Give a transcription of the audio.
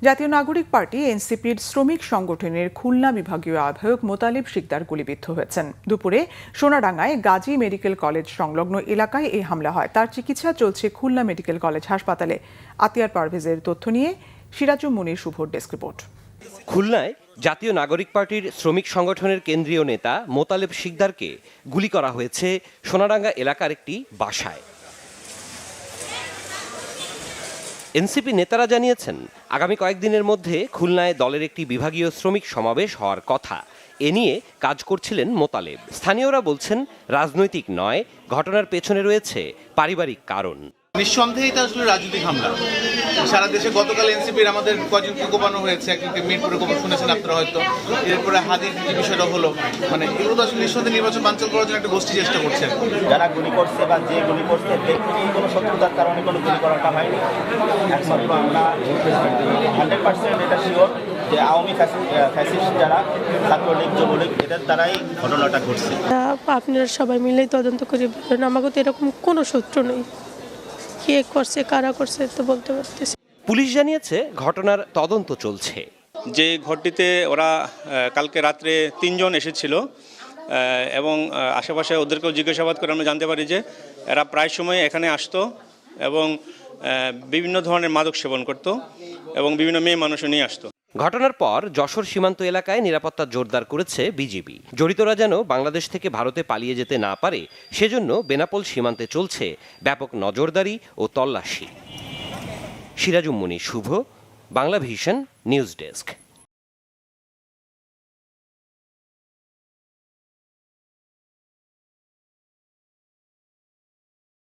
জাতীয় নাগরিক পার্টি এনসিপির শ্রমিক সংগঠনের খুলনা বিভাগীয় আহ্বায়ক মোতালেব শিকদার গুলিবিদ্ধ হয়েছেন। দুপুরে সোনাডাঙ্গায় গাজী মেডিকেল কলেজ সংলগ্ন এলাকায় এই হামলা হয়। তার চিকিৎসা চলছে খুলনা মেডিকেল কলেজ হাসপাতালে। আতিয়ার পারভেজের তথ্য নিয়ে সিরাজুম মুনির শুভর ডেস্ক রিপোর্ট। খুলনায় জাতীয় নাগরিক পার্টির শ্রমিক সংগঠনের কেন্দ্রীয় নেতা মোতালেব শিকদারকে গুলি করা হয়েছে সোনাডাঙ্গা এলাকার একটি বাসায়। এনসিপি নেতারা জানিয়েছেন, আগামী কয়েকদিনের মধ্যে খুলনায় দলের একটি বিভাগীয় শ্রমিক সমাবেশ হওয়ার কথা। এ নিয়ে কাজ করছিলেন মোতালেব। স্থানীয়রা বলছেন, রাজনৈতিক নয়, ঘটনার পেছনে রয়েছে পারিবারিক কারণ। নিঃসন্দেহে এটা আসলে রাজনৈতিক হামলা। সারা দেশে গতকাল এনসিপির আমাদের কয়েকজনকে কোপানো হয়েছে, একজনকে মিরপুরে কোপানো শুনেছেন আপনারা হয়তো। এরপরে হাদির যে বিষয়টা হলো, মানে এগুলো তো আসলে নিঃসন্দেহে নির্বাচন বানচাল করার জন্য একটা গোষ্ঠী চেষ্টা করছে। যারা গুলি করছে বা যে গুলি করছে কোনো শত্রুতার কারণে কোনো গুলি করাটা হয়নি। একমাত্র আমরা 100% এটা শিওর যে আওয়ামী ফ্যাসিস্ট যারা ছাত্রলীগ যুবলীগ এদের দ্বারাই ঘটনাটা ঘটছে। আপনারা সবাই মিলেই তদন্ত করে বলবেন। আমাকে তো এরকম কোনো শত্রু নেই, কে করছে কারা করছে তো বলতে পারতেছি। পুলিশ জানিয়েছে ঘটনার তদন্ত চলছে। যে ঘরটিতে ওরা কালকে রাত্রে 3 জন এসেছিল এবং আশেপাশে ওদেরকেও জিজ্ঞাসাবাদ করে আমরা জানতে পারি যে এরা প্রায় সময় এখানে আসতো এবং বিভিন্ন ধরনের মাদক সেবন করত এবং বিভিন্ন মেয়ে মানুষও নিয়ে আসতো। ঘটনার পর যশোর সীমান্ত এলাকায় নিরাপত্তা জোরদার করেছে বিজিবি। জড়িতরা যেন বাংলাদেশ থেকে ভারতে পালিয়ে যেতে না পারে, সেজন্য বেনাপোল সীমান্তে চলছে ব্যাপক নজরদারি ও তল্লাশি। সিরাজুম মুনির শুভ, বাংলা ভিশন নিউজ ডেস্ক।